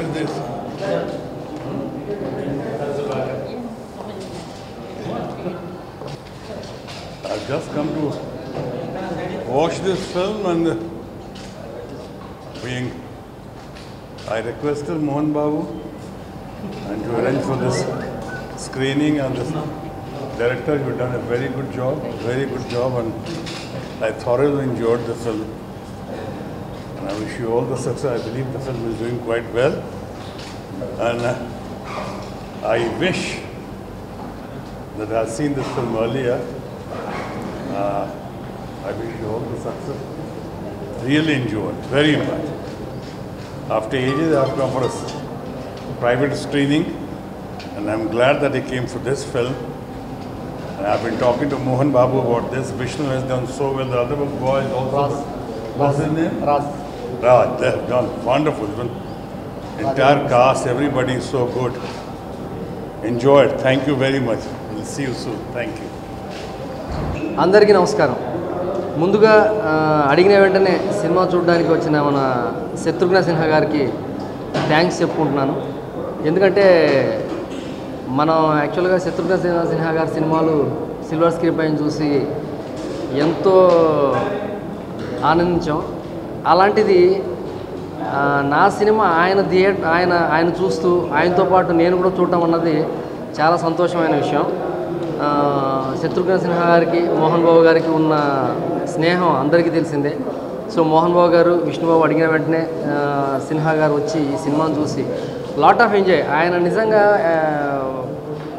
is this? I've just come to watch this film and I requested Mohan Babu and to arrange for this screening, and this director, you've done a very good job, and I thoroughly enjoyed the film. And I wish you all the success. I believe the film is doing quite well, and I wish that I had seen this film earlier. I wish you all the success. Really enjoyed, very much. After ages, I've come for a private screening, and I'm glad that he came for this film. And I've been talking to Mohan Babu about this. Vishnu has done so well. The other boy is also. What's his name? Raj. Raj. They have done wonderful. The entire cast, everybody is so good. Enjoy it. Thank you very much. We'll see you soon. Thank you. అందరికీ నమస్కారం. ముందుగా అడిగిన వెంటనే cinema చూడడానికి వచ్చిన మన శత్రుఘ్న సిన్హా గారికి thanks చెప్పుకుంటున్నాను. ఎందుకంటే మనం యాక్చువల్గా శత్రుఘ్న సిన్హా గారి సినిమాలు సిల్వర్ స్క్రీన్ పైన చూసి ఎంతో ఆనందించాం. అలాంటిది నా సినిమా ఆయన చూస్తూ ఆయనతో పాటు నేను కూడా చూడటం అన్నది చాలా సంతోషమైన విషయం. శత్రుఘ్న సిన్హా గారికి మోహన్ బాబు గారికి ఉన్న స్నేహం అందరికీ తెలిసిందే. సో మోహన్ బాబు గారు విష్ణుబాబు అడిగిన వెంటనే సిన్హా గారు వచ్చి ఈ సినిమాను చూసి లాట్ ఆఫ్ ఎంజాయ్. ఆయన నిజంగా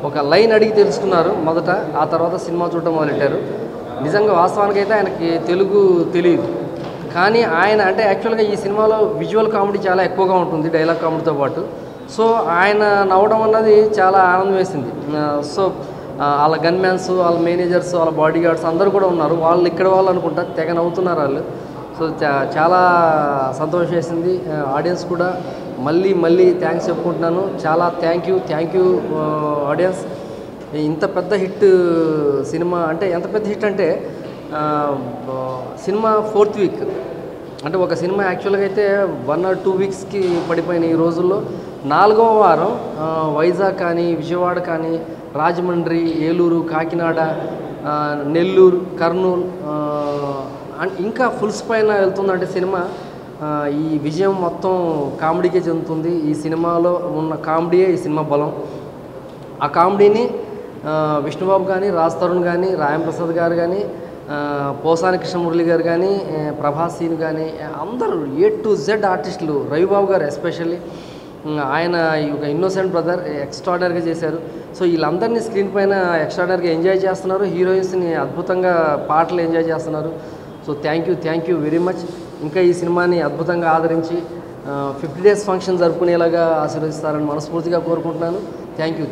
ఒక లైన్ అడిగి తెలుసుకున్నారు మొదట, ఆ తర్వాత సినిమా చూడటం మొదలెట్టారు. నిజంగా వాస్తవానికైతే ఆయనకి తెలుగు తెలియదు, కానీ ఆయన అంటే యాక్చువల్గా ఈ సినిమాలో విజువల్ కామెడీ చాలా ఎక్కువగా ఉంటుంది డైలాగ్ కామెడీతో పాటు. సో ఆయన నవ్వడం అన్నది చాలా ఆనందం వేసింది. సో వాళ్ళ గన్మ్యాన్స్, వాళ్ళ మేనేజర్స్, వాళ్ళ బాడీ గార్డ్స్ అందరూ కూడా ఉన్నారు. వాళ్ళు ఇక్కడ వాళ్ళు అనుకుంటా తెగ నవ్వుతున్నారు వాళ్ళు. సో చాలా సంతోషం వేసింది. ఆడియన్స్ కూడా మళ్ళీ థ్యాంక్స్ చెప్పుకుంటున్నాను. చాలా థ్యాంక్ యూ ఆడియన్స్. ఇంత పెద్ద హిట్ సినిమా అంటే ఎంత పెద్ద హిట్ అంటే సినిమా 4th వీక్ అంటే ఒక సినిమా యాక్చువల్గా అయితే 1 or 2 వీక్స్కి పడిపోయిన ఈ రోజుల్లో 4వ వారం వైజాగ్ కానీ, విజయవాడ కానీ, రాజమండ్రి, ఏలూరు, కాకినాడ, నెల్లూరు, కర్నూలు ఇంకా ఫుల్స్ పైన వెళ్తుందంటే సినిమా ఈ విజయం మొత్తం కామెడీకే చెందుతుంది. ఈ సినిమాలో ఉన్న కామెడీయే ఈ సినిమా బలం. ఆ కామెడీని విష్ణుబాబు కానీ, రాజ్ తరుణ్ కానీ, రాయం ప్రసాద్ గారు కానీ, పోసాని కృష్ణమురళి గారు కానీ, ప్రభాస్ సీన్ కానీ అందరూ A to Z ఆర్టిస్టులు, రవిబాబు గారు ఎస్పెషల్లీ ఆయన ఒక ఇన్నోసెంట్ బ్రదర్ ఎక్స్ట్రాడనరీగా చేశారు. సో వీళ్ళందరినీ స్క్రీన్ పైన ఎక్స్ట్రాడనరీగా ఎంజాయ్ చేస్తున్నారు. హీరోయిన్స్ని అద్భుతంగా పాటలు ఎంజాయ్ చేస్తున్నారు. So thank you very much. ఇంకా ఈ సినిమాని అద్భుతంగా ఆదరించి 50 days ఫంక్షన్ జరుపుకునేలాగా ఆశీర్వదిస్తారని మనస్ఫూర్తిగా కోరుకుంటున్నాను. Thank you.